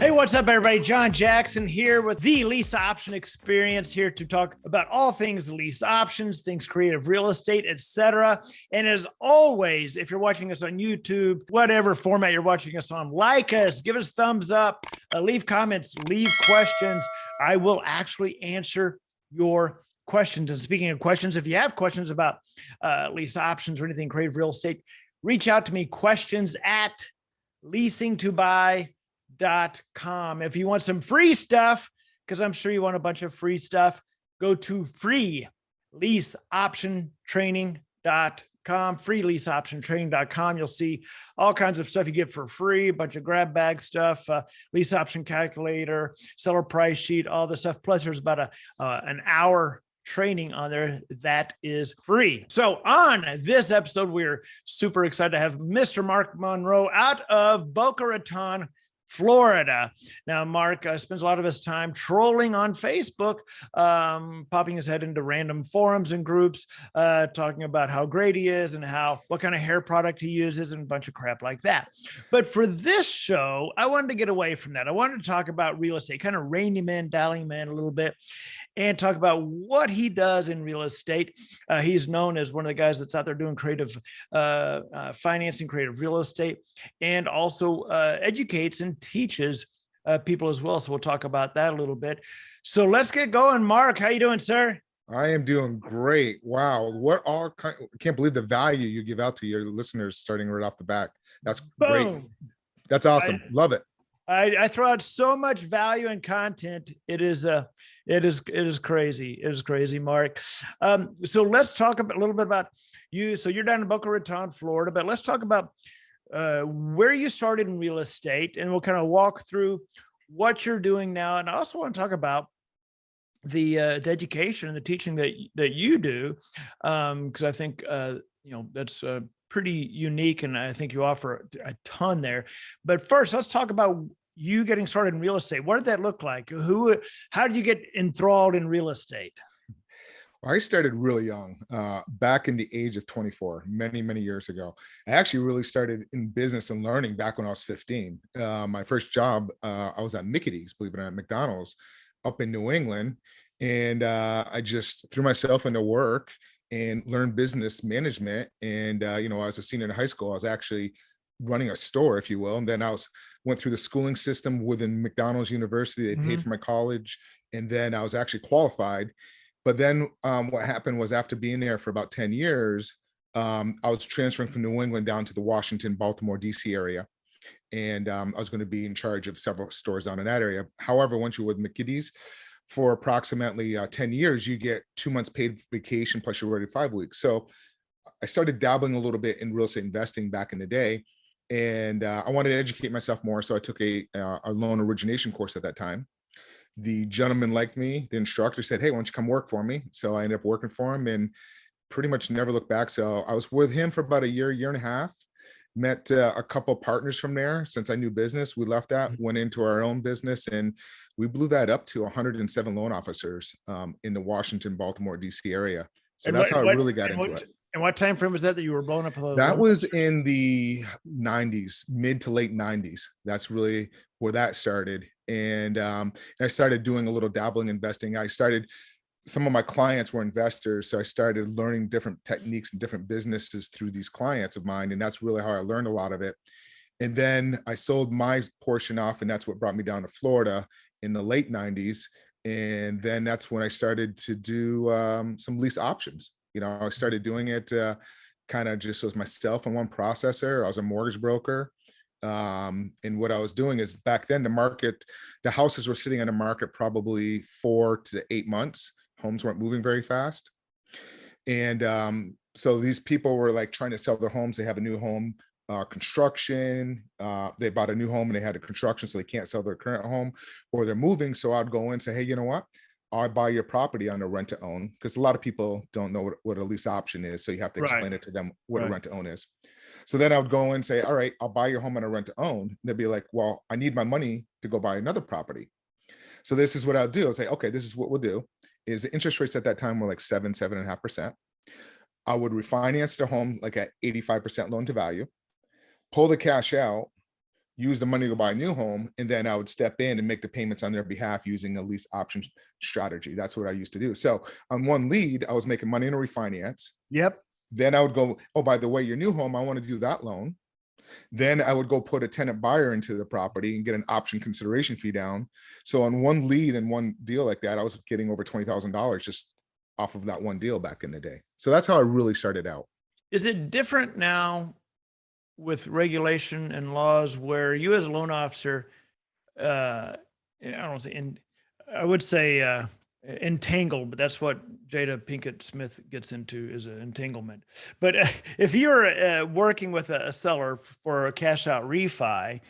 Hey, what's up, everybody? John Jackson here with the Lease Option Experience, here to talk about all things lease options, things creative real estate, etc. And as always, if you're watching us on YouTube, whatever format you're watching us on, like us, give us thumbs up, leave comments, leave questions. I will actually answer your questions. And speaking of questions, if you have questions about lease options or anything creative real estate, reach out to me, questions at leasingtobuy.com. If you want some free stuff, because I'm sure you want a bunch of free stuff, go to freeleaseoptiontraining.com, freeleaseoptiontraining.com. You'll see all kinds of stuff you get for free, a bunch of grab bag stuff, lease option calculator, seller price sheet, all this stuff. Plus there's about an hour training on there that is free. So on this episode, we're super excited to have Mr. Mark Monroe out of Boca Raton, Florida. Now, Mark spends a lot of his time trolling on Facebook, popping his head into random forums and groups, talking about how great he is and what kind of hair product he uses and a bunch of crap like that. But for this show, I wanted to get away from that. I wanted to talk about real estate, kind of rein him in, dialing him in a little bit, and talk about what he does in real estate. He's known as one of the guys that's out there doing creative financing, creative real estate, and also educates and teaches people as well. So we'll talk about that a little bit. So let's get going. Mark, how you doing, sir? I am doing great. Wow. I can't believe the value you give out to your listeners starting right off the bat. That's great. Boom. That's awesome. Love it. I throw out so much value and content. It is crazy. It is crazy, Mark. So let's talk a little bit about you. So you're down in Boca Raton, Florida, but let's talk about where you started in real estate, and we'll kind of walk through what you're doing now. And I also want to talk about the education and the teaching that you do, because I think that's pretty unique, and I think you offer a ton there. But first, let's talk about you getting started in real estate. What did that look like? How did you get enthralled in real estate? I started really young, back in the age of 24, many, many years ago. I actually really started in business and learning back when I was 15. My first job, I was at Mickey D's, believe it or not, McDonald's up in New England. And I just threw myself into work and learned business management. And, I was a senior in high school. I was actually running a store, if you will. And then went through the schooling system within McDonald's University. They paid for my college. And then I was actually qualified. But then what happened was, after being there for about 10 years, I was transferring from New England down to the Washington, Baltimore, DC area. And I was going to be in charge of several stores down in that area. However, once you're with McKitty's for approximately 10 years, you get 2 months paid vacation plus you're already 5 weeks. So I started dabbling a little bit in real estate investing back in the day. And I wanted to educate myself more. So I took a loan origination course at that time. The gentleman liked me. The instructor said, "Hey, why don't you come work for me?" So I ended up working for him and pretty much never looked back. So I was with him for about a year and a half, met a couple partners from there. Since I knew business, we left that, went into our own business, and we blew that up to 107 loan officers in the Washington, Baltimore, DC area. So that's how I really got into it. And what time frame was that you were blowing up? That was in the 90s, mid to late 90s. That's really where that started. And I started doing a little dabbling investing. Some of my clients were investors, so I started learning different techniques and different businesses through these clients of mine. And that's really how I learned a lot of it. And then I sold my portion off, and that's what brought me down to Florida in the late 90s. And then that's when I started to do some lease options. I started doing it kind of just as myself and one processor. I was a mortgage broker. And what I was doing is, back then, the houses were sitting on the market probably 4 to 8 months. Homes weren't moving very fast. And so these people were like trying to sell their homes. They have a new home construction. They bought a new home and they had a construction, so they can't sell their current home, or they're moving. So I'd go in and say, "Hey, you know what? I'll buy your property on a rent to own," because a lot of people don't know what a lease option is. So you have to explain it to them what a rent to own is. So then I would go in and say, "All right, I'll buy your home on a rent to own." And they'd be like, "Well, I need my money to go buy another property." So this is what I'll do. I'll say, "Okay, this is what we'll do." Is the interest rates at that time were like 7.5%. I would refinance the home like at 85% loan to value, pull the cash out, use the money to buy a new home, and then I would step in and make the payments on their behalf using a lease option strategy. That's what I used to do. So on one lead, I was making money in a refinance. Yep. Then I would go, oh, by the way, your new home, I want to do that loan. Then I would go put a tenant buyer into the property and get an option consideration fee down. So on one lead and one deal like that, I was getting over $20,000 just off of that one deal back in the day. So that's how I really started out. Is it different now with regulation and laws where you as a loan officer, I don't want to say, I would say entangled, but that's what Jada Pinkett Smith gets into, is an entanglement. But if you're working with a seller for a cash out refi,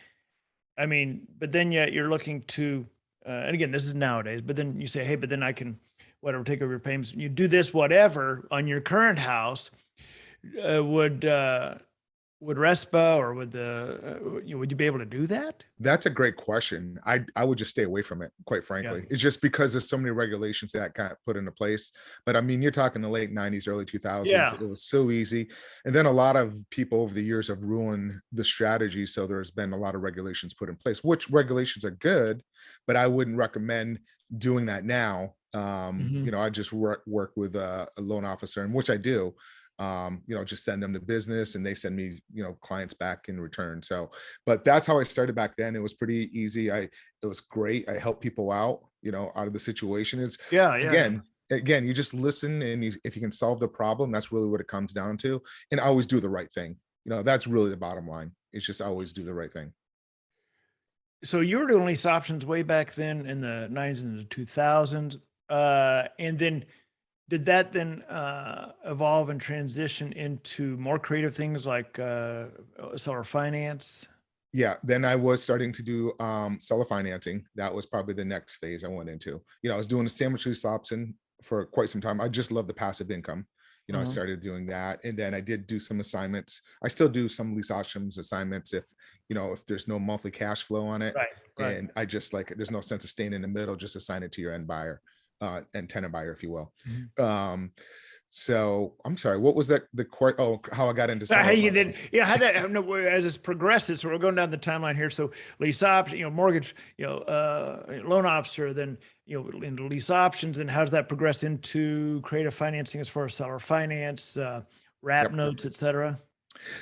I mean, but then yet you're looking to, and again, this is nowadays, but then you say, hey, but then I can, whatever, take over your payments. You do this, whatever, on your current house, would RESPA or would you be able to do that? That's a great question. I would just stay away from it, quite frankly. It's just because there's so many regulations that got put into place. But I mean, you're talking the late 90s, early 2000s. Yeah. It was so easy. And then a lot of people over the years have ruined the strategy. So there's been a lot of regulations put in place, which regulations are good, but I wouldn't recommend doing that now. I just work with a loan officer, and which I do. Just send them the business and they send me, clients back in return. So, but that's how I started back then. It was pretty easy. It was great. I helped people out, out of the situation. Again, you just listen, and if you can solve the problem, that's really what it comes down to. And always do the right thing. That's really the bottom line. It's just always do the right thing. So you were doing lease options way back then in the 90s and the 2000s. And then did that then evolve and transition into more creative things like seller finance? Yeah, then I was starting to do seller financing. That was probably the next phase I went into. I was doing a sandwich lease option for quite some time. I just love the passive income. I started doing that, and then I did do some assignments. I still do some lease options assignments if there's no monthly cash flow on it, right. And I just there's no sense of staying in the middle. Just assign it to your end buyer. And tenant buyer, if you will. So I'm sorry, what was that? How I got into how you did, how that, no, as it's progresses. So we're going down the timeline here. So lease option, mortgage, loan officer, then into lease options, and how does that progress into creative financing as far as seller finance, wrap notes, et cetera?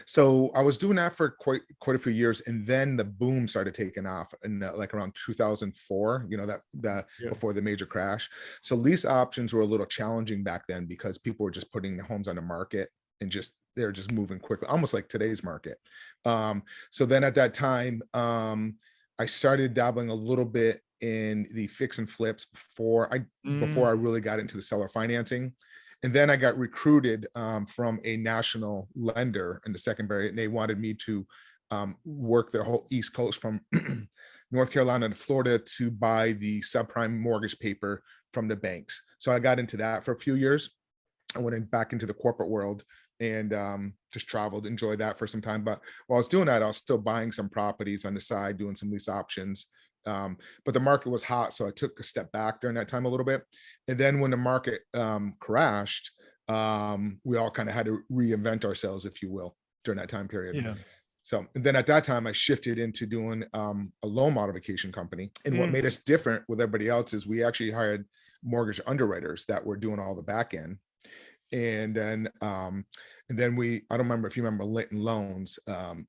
So I was doing that for quite a few years, and then the boom started taking off in around 2004. Before the major crash. So lease options were a little challenging back then because people were just putting the homes on the market and they're just moving quickly, almost like today's market. So then at that time, I started dabbling a little bit in the fix and flips before I really got into the seller financing. And then I got recruited from a national lender in the secondary, and they wanted me to work their whole East Coast from North Carolina to Florida to buy the subprime mortgage paper from the banks. So I got into that for a few years. I went back into the corporate world and just traveled, enjoyed that for some time. But while I was doing that, I was still buying some properties on the side, doing some lease options. But the market was hot, so I took a step back during that time a little bit. And then when the market crashed, we all kind of had to reinvent ourselves, if you will, during that time period. Yeah. So and then at that time, I shifted into doing a loan modification company. And what made us different with everybody else is we actually hired mortgage underwriters that were doing all the back end. And then I don't remember if you remember Linton Loans.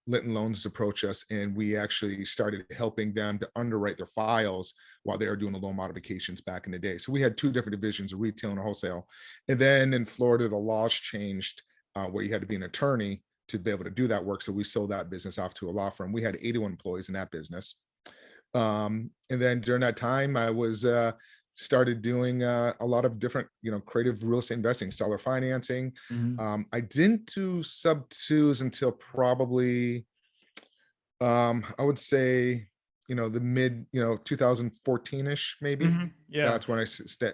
Linton Loans approached us, and we actually started helping them to underwrite their files while they were doing the loan modifications back in the day. So we had two different divisions, a retail and a wholesale. And then in Florida, the laws changed where you had to be an attorney to be able to do that work. So we sold that business off to a law firm. We had 81 employees in that business. And then during that time, I was started doing a lot of different, creative real estate investing, seller financing. I didn't do sub twos until probably, I would say, the mid, 2014-ish, maybe. Yeah. That's when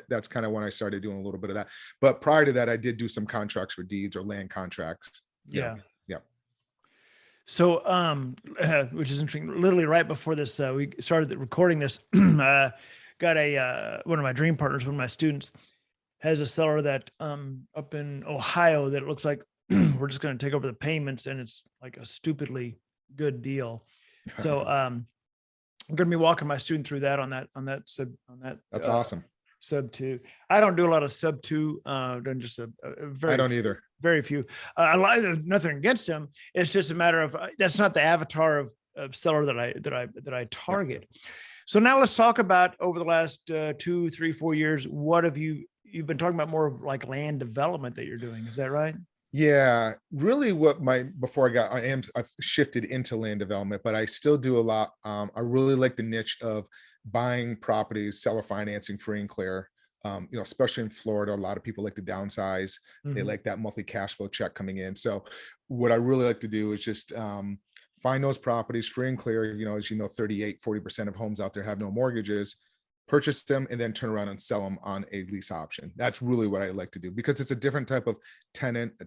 that's kind of when I started doing a little bit of that. But prior to that, I did do some contracts for deeds or land contracts. Yeah. Yeah. So, which is interesting. Literally right before this, we started recording this. Got one of my dream partners, one of my students, has a seller that up in Ohio that it looks like we're just going to take over the payments, and it's like a stupidly good deal. So I'm going to be walking my student through that on that That's awesome. sub two. I don't do a lot of sub two. Done just a very I don't few, either. very few. I like nothing against them. It's just a matter of that's not the avatar of seller that I target. Yep. So now let's talk about over the last 2, 3, 4 years. What have you've been talking about more of like land development that you're doing? Is that right? Yeah, really I've shifted into land development, but I still do a lot. I really like the niche of buying properties, seller financing free and clear. Especially in Florida, a lot of people like to downsize. They like that monthly cash flow check coming in. So what I really like to do is just find those properties free and clear. As 40% of homes out there have no mortgages. Purchase them and then turn around and sell them on a lease option. That's really what I like to do because it's a different type of a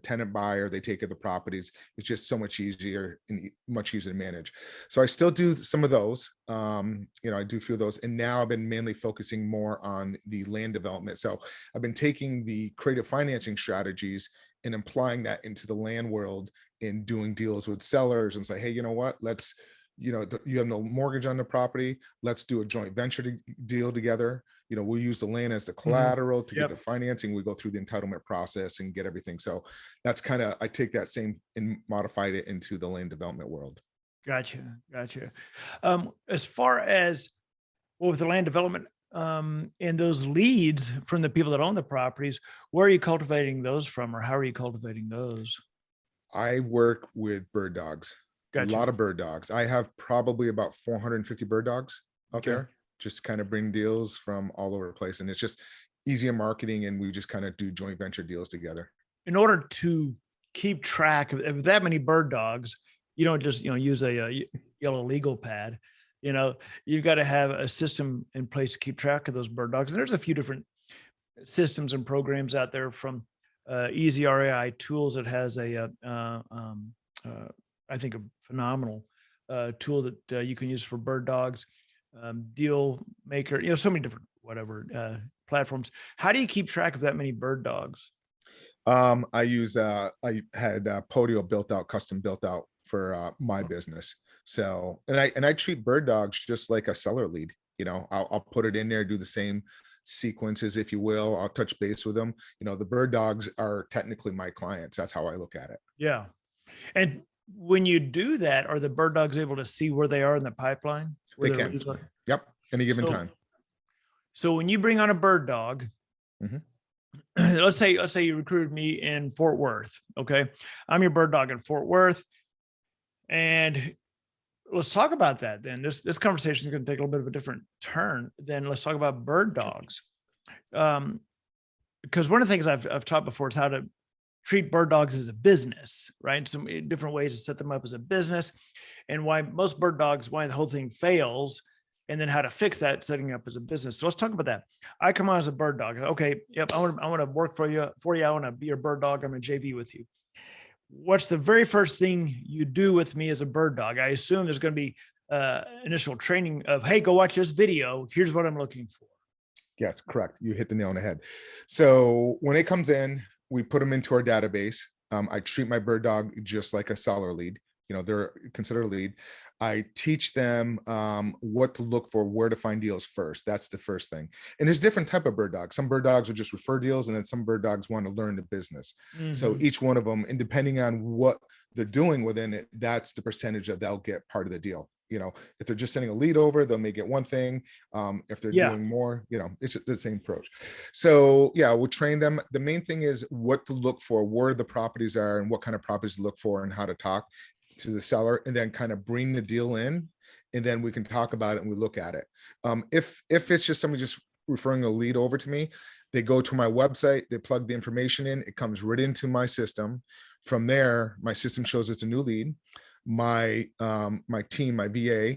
tenant buyer. They take care of the properties. It's just so much easier and much easier to manage. So I still do some of those. I do a few of those. And now I've been mainly focusing more on the land development. So I've been taking the creative financing strategies and applying that into the land world and doing deals with sellers and say, hey, you know what, you have no mortgage on the property. Let's do a joint venture deal together. We'll use the land as the collateral to get the financing. We go through the entitlement process and get everything. So that's I take that same and modified it into the land development world. Gotcha. As far as with the land development and those leads from the people that own the properties, where are you cultivating those from, or how are you cultivating those? I work with bird dogs. Gotcha. A lot of bird dogs. I have probably about 450 bird dogs out there, just kind of bring deals from all over the place. And it's just easier marketing. And we just kind of do joint venture deals together. In order to keep track of that many bird dogs, you don't just, use a yellow legal pad. You've got to have a system in place to keep track of those bird dogs. And there's a few different systems and programs out there, from Easy RAI Tools that has I think a phenomenal tool that you can use for bird dogs, Deal Maker, so many different platforms. How do you keep track of that many bird dogs? I had Podio custom built out for my business. So, and I treat bird dogs just like a seller lead. I'll put it in there, do the same sequences, if you will. I'll touch base with them. The bird dogs are technically my clients. That's how I look at it. Yeah. And when you do that, are the bird dogs able to see where they are in the pipeline? They can. Yep. Any given time. So when you bring on a bird dog, let's say you recruited me in Fort Worth. Okay. I'm your bird dog in Fort Worth. And let's talk about that then. This conversation is going to take a little bit of a different turn. Then let's talk about bird dogs. Because one of the things I've taught before is how to treat bird dogs as a business, right? Some different ways to set them up as a business, and why the whole thing fails, and then how to fix that setting up as a business. So let's talk about that. I come on as a bird dog. Okay. Yep. I want to work for you. I want to be your bird dog. I'm a JV with you. What's the very first thing you do with me as a bird dog? I assume there's going to be initial training of, hey, go watch this video. Here's what I'm looking for. Yes, correct. You hit the nail on the head. So when it comes in, we put them into our database. I treat my bird dog just like a seller lead. They're considered a lead. I teach them what to look for, where to find deals first. That's the first thing. And there's different type of bird dogs. Some bird dogs are just refer deals, and then some bird dogs want to learn the business. So each one of them, and depending on what they're doing within it, that's the percentage that they'll get part of the deal. If they're just sending a lead over, they may get one thing. If they're doing more, it's the same approach. So yeah, we'll train them. The main thing is what to look for, where the properties are, and what kind of properties to look for, and how to talk to the seller, and then kind of bring the deal in, and then we can talk about it and we look at it. If it's just somebody just referring a lead over to me, they go to my website, they plug the information in, it comes right into my system. From there, my system shows it's a new lead. My team, my VA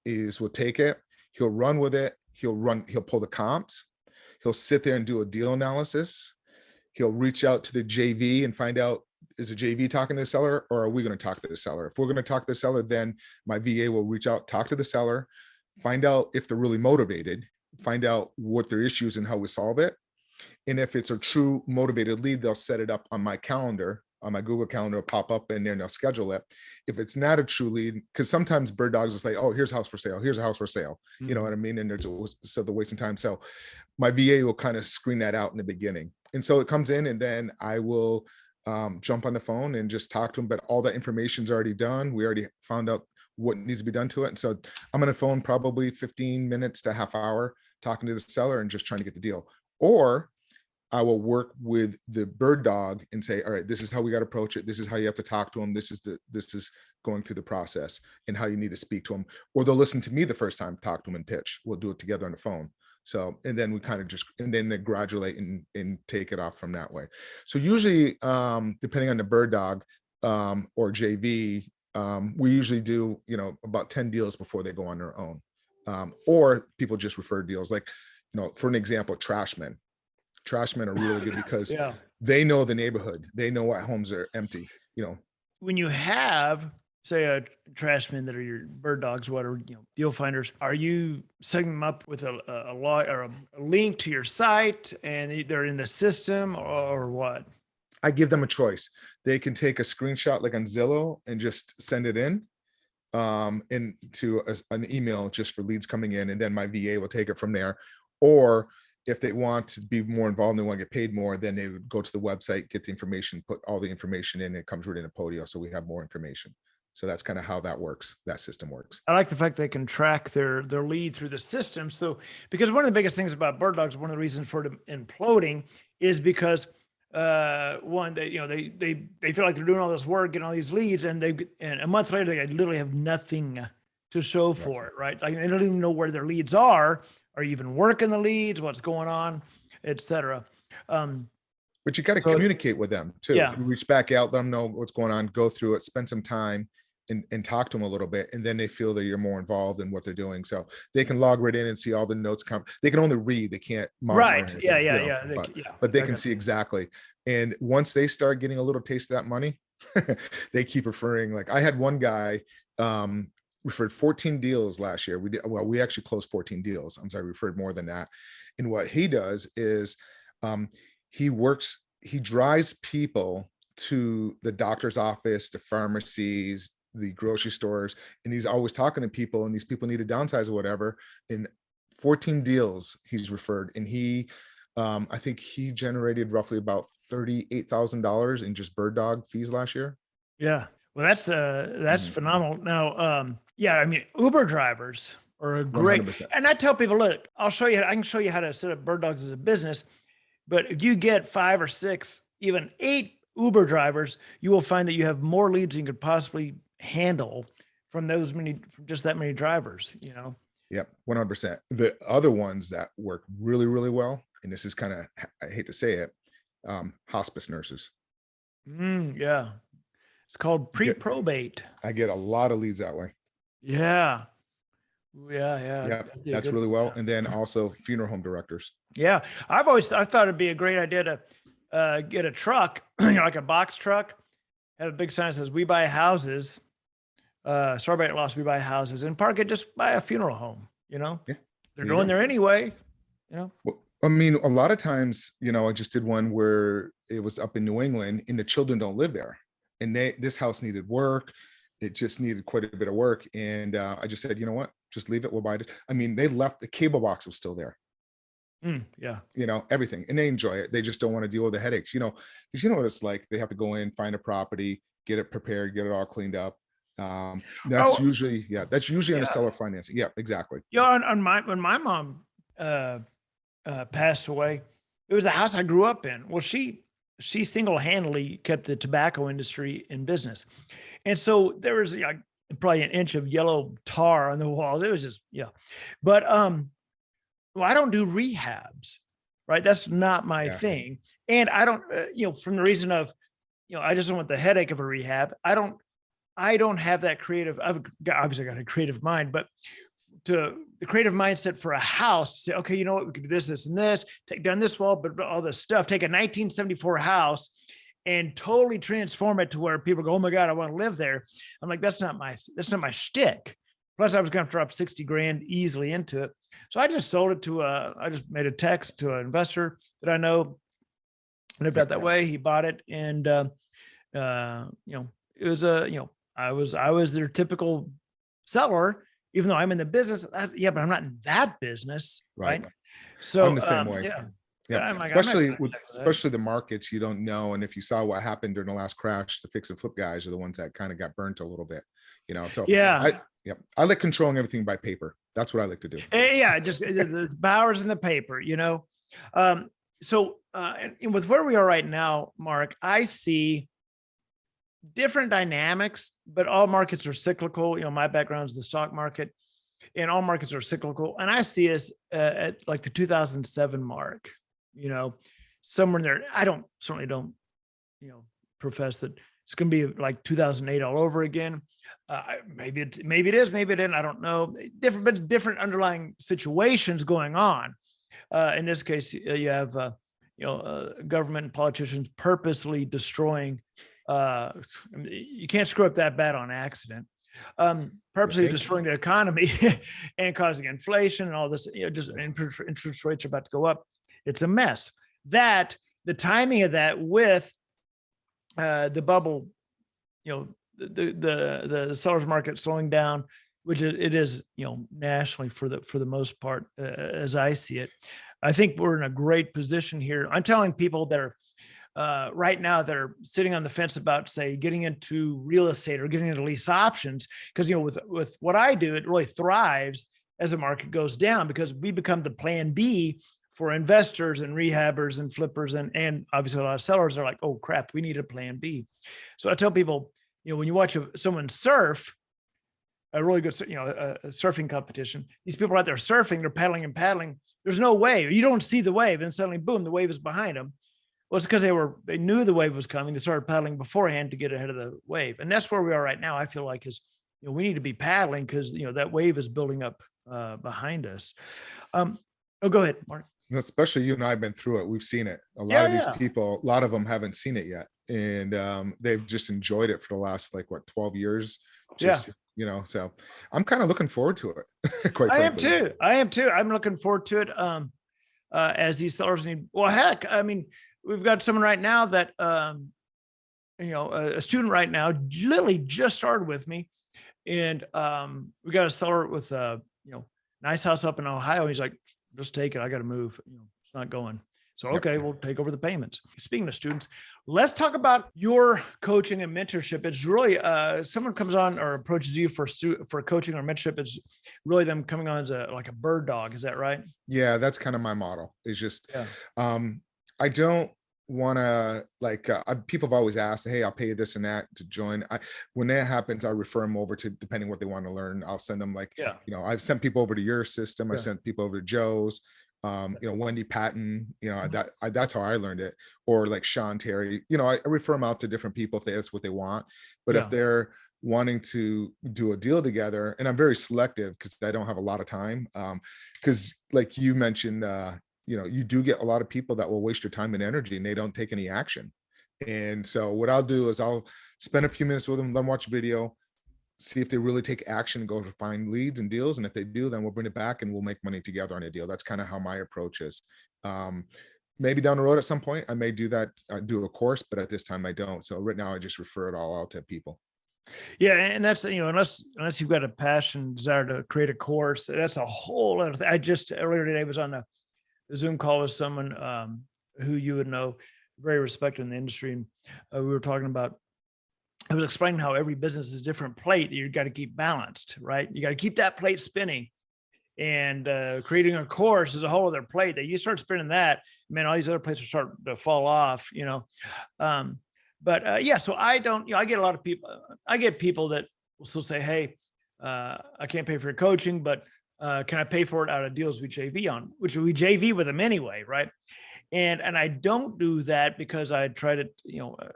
will take it, he'll run with it, he'll pull the comps, he'll sit there and do a deal analysis, he'll reach out to the JV and find out, is the JV talking to the seller, or are we going to talk to the seller? If we're going to talk to the seller, then my VA will reach out, talk to the seller, find out if they're really motivated, find out what their issues and how we solve it. And if it's a true motivated lead, they'll set it up on my calendar. on my Google Calendar, it'll pop up in there and they'll schedule it. If it's not a true lead, because sometimes bird dogs will say, oh, here's a house for sale. Here's a house for sale. You know what I mean? And there's always, so they're wasting time. So my VA will kind of screen that out in the beginning. And so it comes in and then I will jump on the phone and just talk to them, but all that information's already done. We already found out what needs to be done to it. And so I'm on the phone probably 15 minutes to a half hour talking to the seller and just trying to get the deal. Or I will work with the bird dog and say, all right, this is how we got to approach it. This is how you have to talk to them. This is going through the process and how you need to speak to them. Or they'll listen to me the first time, talk to them and pitch. We'll do it together on the phone. So, and then we kind of just, and then they graduate and take it off from that way. So usually, depending on the bird dog or JV, we usually do, you know, about 10 deals before they go on their own. Or people just refer deals, like, you know, for an example, trashmen. Trashmen are really good because they know the neighborhood. They know what homes are empty, you know. When you have, say, a trashmen that are your bird dogs, whatever, you know, deal finders, are you setting them up with a log or a link to your site and they're in the system or what? I give them a choice. They can take a screenshot like on Zillow and just send it in into an email just for leads coming in, and then my VA will take it from there. Or if they want to be more involved and they want to get paid more, then they would go to the website, get the information, put all the information in, and it comes right in a Podio. So we have more information. So that's kind of how that works. That system works. I like the fact they can track their lead through the system. So, because one of the biggest things about bird dogs, one of the reasons for them imploding is because one, they, you know, they feel like they're doing all this work, getting all these leads, and a month later, they literally have nothing to show for it, right? Like they don't even know where their leads are you even working the leads, what's going on, et cetera. But you got to communicate with them too. Yeah. Reach back out, let them know what's going on, go through it, spend some time and talk to them a little bit. And then they feel that you're more involved in what they're doing. So they can log right in and see all the notes come. They can only read, they can't monitor right. Yeah. But they can see exactly. And once they start getting a little taste of that money, they keep referring. Like I had one guy referred 14 deals last year. We actually closed 14 deals. I'm sorry, referred more than that. And what he does is he drives people to the doctor's office, the pharmacies, the grocery stores, and he's always talking to people, and these people need to downsize or whatever. In 14 deals he's referred, and he I think he generated roughly about $38,000 in just bird dog fees last year. Yeah. Well, that's phenomenal. Now, yeah, I mean, Uber drivers are a great, 100%. and I tell people, look, I can show you how to set up bird dogs as a business, but if you get 5 or 6, even 8 Uber drivers, you will find that you have more leads than you could possibly handle from just that many drivers, you know? Yep, 100%. The other ones that work really, really well, and this is kind of, I hate to say it, hospice nurses. Yeah. It's called pre-probate. I get a lot of leads that way. Yeah. Yeah. That's really well. And then also funeral home directors. Yeah. I thought it'd be a great idea to get a truck, you know, like a box truck, have a big sign that says, "We buy houses, sorry about loss, we buy houses," and park it just by a funeral home, you know? Yeah. They're going there anyway, you know? Well, I mean, a lot of times, you know, I just did one where it was up in New England and the children don't live there. And this house needed work. It just needed quite a bit of work. And I just said, you know what, just leave it. We'll buy it. I mean, they left, the cable box was still there. Yeah. You know, everything. And they enjoy it. They just don't want to deal with the headaches, you know, because you know what it's like. They have to go in, find a property, get it prepared, get it all cleaned up. That's usually on the seller financing. Yeah, exactly. Yeah. When my mom passed away, it was the house I grew up in. Well, she single-handedly kept the tobacco industry in business. And so there was probably an inch of yellow tar on the walls. It was just, but, well, I don't do rehabs, right? That's not my thing. And I don't, from the reason of, I just don't want the headache of a rehab. I don't have that creative, I've obviously got a creative mind, but the creative mindset for a house, say, okay, you know what, we could do this, this, and this, take down this wall, but all this stuff, take a 1974 house and totally transform it to where people go, oh my God, I want to live there. I'm like, that's not my shtick. Plus I was going to drop 60 grand easily into it. So I just sold it I just made a text to an investor that I know lived out that way. He bought it and it was I was their typical seller, even though I'm in the business. Yeah, but I'm not in that business, Right. right? I'm So, the same way. yeah, Yeah, I'm not especially gonna with check that. especially the markets you don't know. And if you saw what happened during the last crash, the fix and flip guys are the ones that kind of got burnt a little bit, So Yeah, I like controlling everything by paper. That's what I like to do. yeah, just the powers in the paper, Um, and with where we are right now, Mark, I see different dynamics, but all markets are cyclical. My background is the stock market, and all markets are cyclical. And I see us at like the 2007 mark, you know, somewhere in there. I certainly don't, you know, profess that it's going to be like 2008 all over again. Maybe it is, maybe it isn't. I don't know. Different underlying situations going on. In this case, you have, government and politicians purposely destroying. Uh, you can't screw up that bad on accident. Purposely destroying the economy and causing inflation and all this. Just interest rates are about to go up. It's a mess. The timing of that with the bubble, the sellers market slowing down, which it is, nationally for the most part, as I see it. I think we're in a great position here. I'm telling people that are right now that are sitting on the fence about, say, getting into real estate or getting into lease options, because with what I do, it really thrives as the market goes down, because we become the plan B for investors and rehabbers and flippers, and obviously a lot of sellers are like, oh crap, we need a plan B. So I tell people, when you watch someone surf, a really good, a surfing competition, these people are out there surfing, they're paddling and paddling. There's no wave. You don't see the wave, and suddenly, boom, the wave is behind them. Well, it's because they knew the wave was coming. They started paddling beforehand to get ahead of the wave, and that's where we are right now. I feel like we need to be paddling because that wave is building up behind us. Go ahead, Mark. Especially you and I have been through it. We've seen it. A lot Yeah, of these yeah. people, a lot of them haven't seen it yet, and they've just enjoyed it for the last 12 years. Just so I'm kind of looking forward to it. Quite frankly, I am too. I'm looking forward to it. As these sellers need. Well, heck, I mean, we've got someone right now that a student right now literally just started with me, and we got a seller with a nice house up in Ohio. He's like, just take it. I got to move. It's not going. So, okay, we'll take over the payments. Speaking of students, let's talk about your coaching and mentorship. It's really someone comes on or approaches you for coaching or mentorship. It's really them coming on as like a bird dog. Is that right? Yeah, that's kind of my model. It's just, I don't want to people have always asked, hey, I'll pay you this and that to join. When that happens, I refer them over to, depending what they want to learn. I'll send them I've sent people over to your system. I sent people over to Joe's. Wendy Patton, that's how I learned it, or like Sean Terry, I refer them out to different people if that's what they want. But if they're wanting to do a deal together, and I'm very selective because I don't have a lot of time, because like you mentioned, you do get a lot of people that will waste your time and energy and they don't take any action. And so what I'll do is I'll spend a few minutes with them, let them watch a video, see if they really take action and go to find leads and deals. And if they do, then we'll bring it back and we'll make money together on a deal. That's kind of how my approach is. Maybe down the road at some point, I may do that, do a course, but at this time I don't. So right now I just refer it all out to people. Yeah. And that's, unless you've got a passion, desire to create a course, that's a whole other thing. I just earlier today was on a Zoom call with someone who you would know, very respected in the industry. And we were talking about, I was explaining how every business is a different plate that you've got to keep balanced, right? You got to keep that plate spinning, and creating a course is a whole other plate that you start spinning that, man, all these other plates will start to fall off, so I don't, I get a lot of people, I get people that will still say, hey, I can't pay for your coaching, but can I pay for it out of deals we JV on, which we JV with them anyway, right? And I don't do that because I tried it,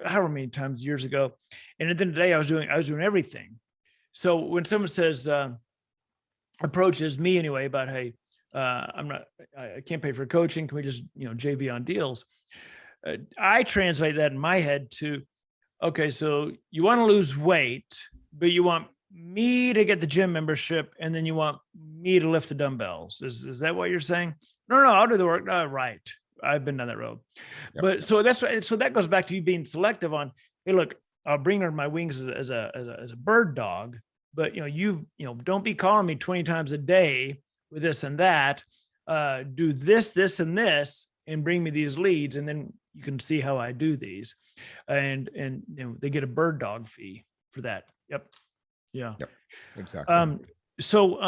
however many times years ago. And at the end of the day, I was doing everything. So when someone says, approaches me anyway about, hey, I can't pay for coaching, can we just, JV on deals? I translate that in my head to, okay, so you want to lose weight, but you want me to get the gym membership, and then you want me to lift the dumbbells. Is that what you're saying? No, I'll do the work. Right. I've been down that road. Yep. But so that goes back to you being selective on, hey, look, I'll bring her my wings as a bird dog, but don't be calling me 20 times a day with this and that. Do this and this and bring me these leads, and then you can see how I do these. And they get a bird dog fee for that. Yep. Yeah. Yep, exactly. Um, so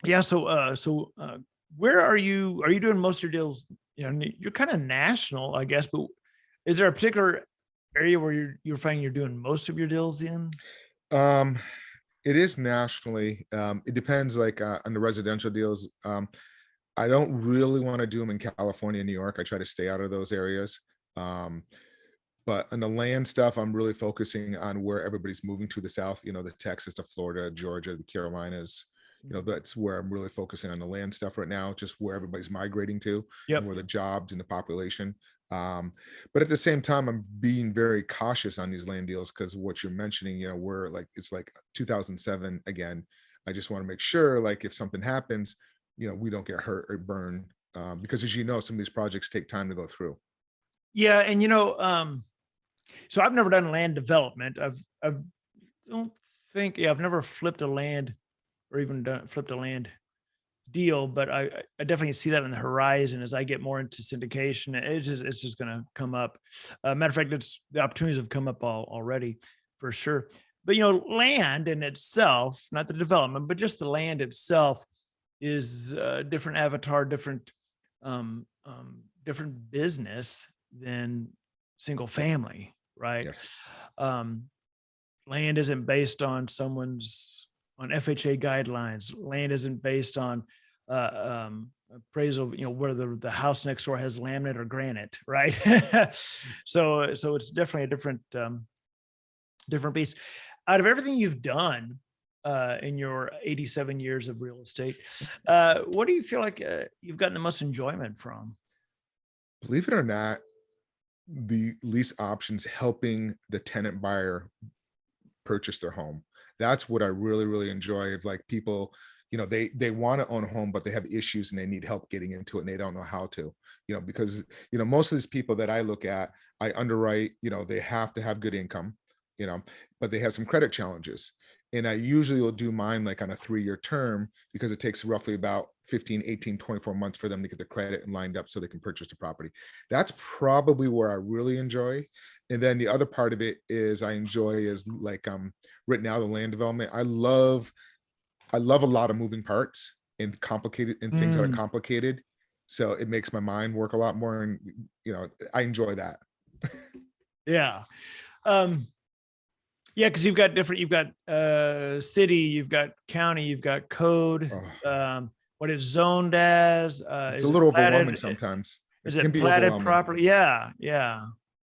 yeah, so where are you doing most of your deals? You're kind of national, I guess, but is there a particular area where you're finding you're doing most of your deals in? Um, it is nationally. It depends, like on the residential deals. I don't really want to do them in California and New York. I try to stay out of those areas. Um, but on the land stuff, I'm really focusing on where everybody's moving to the south, the Texas, to Florida, Georgia, the Carolinas. That's where I'm really focusing on the land stuff right now, just where everybody's migrating to and Yep. where the jobs and the population. But at the same time, I'm being very cautious on these land deals because what you're mentioning, we're like, it's like 2007 again. I just want to make sure, like, if something happens, we don't get hurt or burned, because as you know, some of these projects take time to go through. Yeah, and so I've never done land development. I've don't think yeah, I've never flipped a land or even flipped a land deal, but I definitely see that on the horizon as I get more into syndication. It's just going to come up. Matter of fact, the opportunities have come up already for sure. But land in itself, not the development, but just the land itself is a different avatar, um, different business than single family, right? Yes. Um, Land isn't based on on FHA guidelines. Land isn't based on appraisal, whether the house next door has laminate or granite, right? So it's definitely a different beast. Out of everything you've done in your 87 years of real estate, what do you feel like you've gotten the most enjoyment from? Believe it or not, the lease options helping the tenant buyer purchase their home. That's what I really, really enjoy. Of like people, they want to own a home, but they have issues and they need help getting into it and they don't know how to, because most of these people that I look at, I underwrite, they have to have good income, you know, but they have some credit challenges. And I usually will do mine like on a 3-year term because it takes roughly about 15, 18, 24 months for them to get the credit and lined up so they can purchase the property. That's probably where I really enjoy. And then the other part of it is I enjoy is like right now the land development. I love a lot of moving parts and complicated and things that are Mm, complicated. So it makes my mind work a lot more. And I enjoy that. yeah. Um, Yeah, because you've got city, you've got county, you've got code. Oh, What it's zoned as? it's a Is it little overwhelming platted? sometimes. Is It can it be platted overwhelming. properly? Yeah, yeah,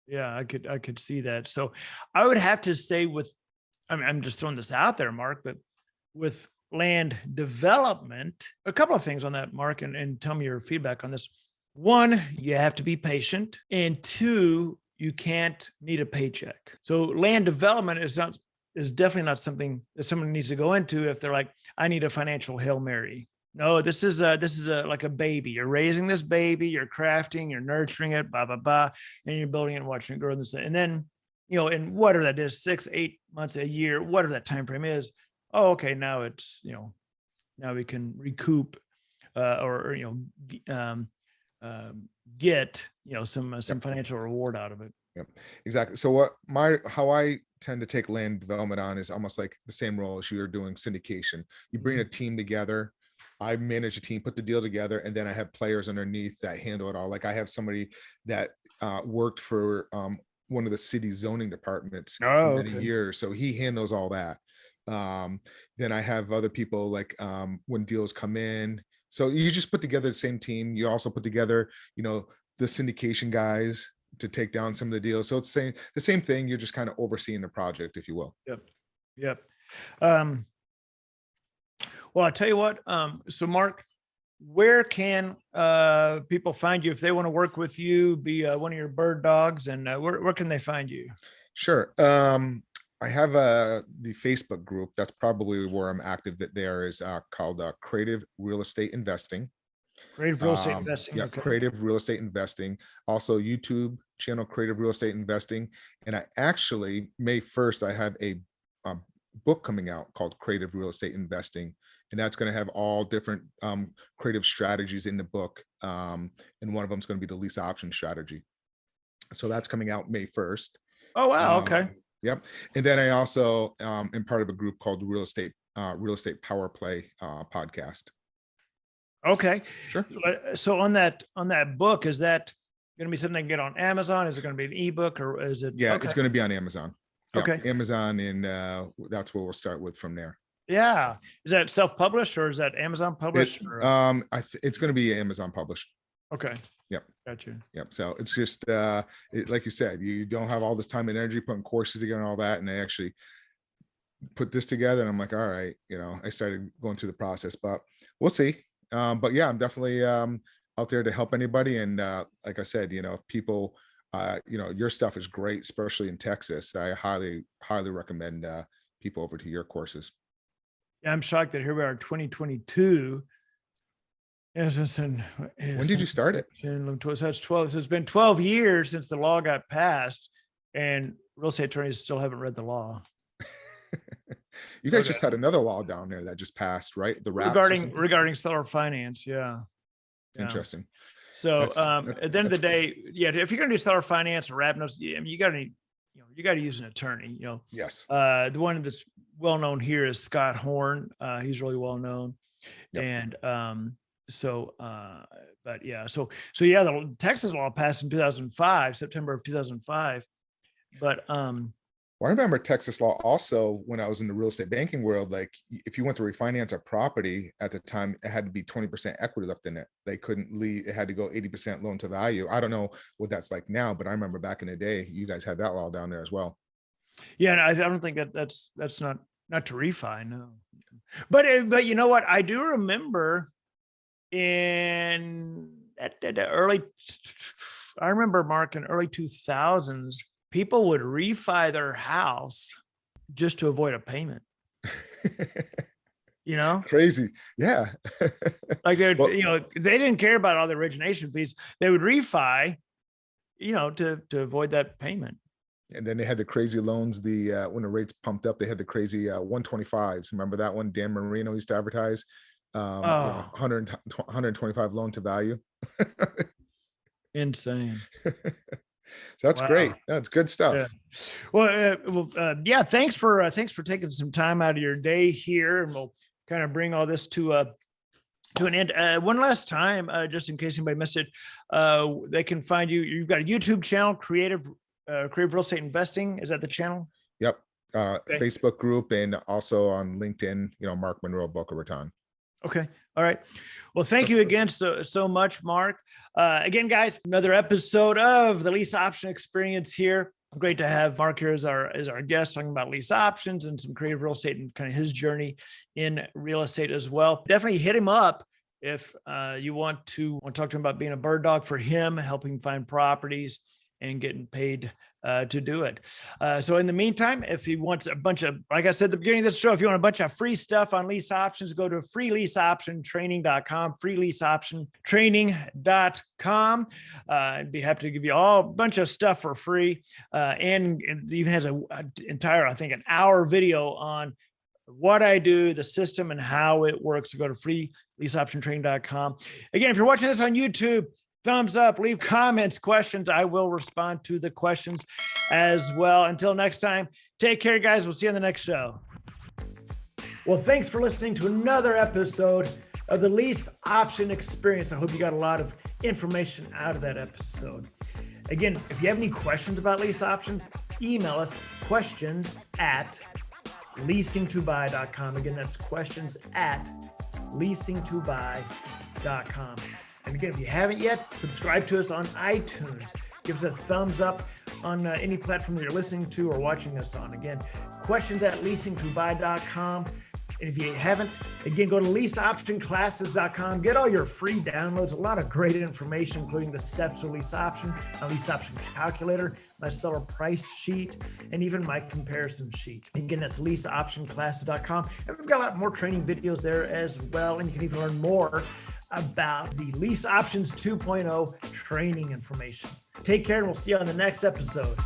yeah. I could see that. So I would have to say I'm just throwing this out there, Mark, but with land development, a couple of things on that, Mark, and tell me your feedback on this. One, you have to be patient, and two, you can't need a paycheck. So land development is definitely not something that someone needs to go into if they're like, I need a financial Hail Mary. No, this is like a baby. You're raising this baby, you're crafting, you're nurturing it, blah, blah, blah, and you're building it and watching it grow. And then, in whatever that is, 6, 8 months, a year, whatever that time frame is, oh, okay, now it's, now we can recoup or get some Yep. financial reward out of it. Yep, exactly. So how I tend to take land development on is almost like the same role as you're doing syndication. You bring a Mhm. team together. I manage a team, put the deal together, and then I have players underneath that handle it all. Like I have somebody that worked for one of the city zoning departments for Oh, many okay. years, so he handles all that. Um, then I have other people like when deals come in. So you just put together the same team. You also put together, the syndication guys to take down some of the deals. So it's the same thing. You're just kind of overseeing the project, if you will. Yep. Yep. Um, well, I tell you what, so Mark, where can people find you if they want to work with you, be one of your bird dogs, and where can they find you? Sure. I have the Facebook group. That's probably where I'm active. That there is called Creative Real Estate Investing. Creative real estate investing. Yeah, Okay. Creative Real Estate Investing. Also YouTube. channel, Creative Real Estate Investing. And I actually, May 1st, I have a book coming out called Creative Real Estate Investing. And that's going to have all different creative strategies in the book. And one of them is going to be the lease option strategy. So that's coming out May 1st. Oh, wow. Okay. Yep. And then I also am part of a group called Real Estate Power Play podcast. Okay. Sure. So on that book, is that going to be something you can get on Amazon? Is it going to be an ebook, or is it? Yeah, okay. It's going to be on Amazon. Yeah, okay. Amazon, and that's where we'll start with from there. Yeah. Is that self-published, or is that Amazon published? It's going to be Amazon published. Okay. Yep. Gotcha. Yep. So it's just like you said, you don't have all this time and energy putting courses together and all that. And I actually put this together, and I'm like, all right, I started going through the process, but we'll see. But yeah, I'm definitely out there to help anybody. And like I said, if people, your stuff is great, especially in Texas. I highly recommend people over to your courses. Yeah, I'm shocked that here we are, 2022. When did you start it? So that's 12. So it's been 12 years since the law got passed, and real estate attorneys still haven't read the law. You guys just had another law down there that just passed, right? The regarding seller finance. Yeah. Interesting. So at the end of the day, yeah, if you're going to do seller finance or wrap notes, you got to use an attorney. Yes. The one that's well known here is Scott Horn. He's really well known, and but yeah, so yeah, the Texas law passed in 2005, September of 2005, but well, I remember Texas law also when I was in the real estate banking world. Like, if you went to refinance a property at the time, it had to be 20% equity left in it. They couldn't leave; it had to go 80% loan to value. I don't know what that's like now, but I remember back in the day, you guys had that law down there as well. Yeah, and I don't think that's not to refi, no. But you know what? I do remember in the early, I remember, Mark, in early 2000s, people would refi their house just to avoid a payment. Crazy. Yeah. Like they didn't care about all the origination fees. They would refi, to avoid that payment. And then they had the crazy loans. When the rates pumped up, they had the crazy 125s. Remember that one? Dan Marino used to advertise 125 loan to value. Insane. So that's great. That's good stuff. Yeah. Well, yeah. Thanks for taking some time out of your day here, and we'll kind of bring all this to an end. One last time, just in case anybody missed it, they can find you. You've got a YouTube channel, Creative Real Estate Investing. Is that the channel? Yep. Okay. Facebook group, and also on LinkedIn. Mark Monroe, Boca Raton. Okay. All right. Well, thank you again so much, Mark. Again, guys, another episode of the Lease Option Experience here. Great to have Mark here as our guest, talking about lease options and some creative real estate and kind of his journey in real estate as well. Definitely hit him up if you want to talk to him about being a bird dog for him, helping find properties and getting paid to do it. So in the meantime, if he wants a bunch of, like I said at the beginning of this show, if you want a bunch of free stuff on lease options, go to freeleaseoptiontraining.com, freeleaseoptiontraining.com. I'd be happy to give you a bunch of stuff for free. And it even has an entire, I think, an hour video on what I do, the system, and how it works. So go to freeleaseoptiontraining.com. Again, if you're watching this on YouTube, thumbs up, leave comments, questions. I will respond to the questions as well. Until next time, take care, guys. We'll see you on the next show. Well, thanks for listening to another episode of the Lease Option Experience. I hope you got a lot of information out of that episode. Again, if you have any questions about lease options, email us questions@leasingtobuy.com. Again, that's questions@leasingtobuy.com. And again, if you haven't yet, subscribe to us on iTunes. Give us a thumbs up on any platform that you're listening to or watching us on. Again, questions@leasingtobuy.com. And if you haven't, again, go to leaseoptionclasses.com. Get all your free downloads, a lot of great information, including the steps of lease option, a lease option calculator, my seller price sheet, and even my comparison sheet. Again, that's leaseoptionclasses.com. And we've got a lot more training videos there as well. And you can even learn more about the Lease Options 2.0 training information. Take care, and we'll see you on the next episode.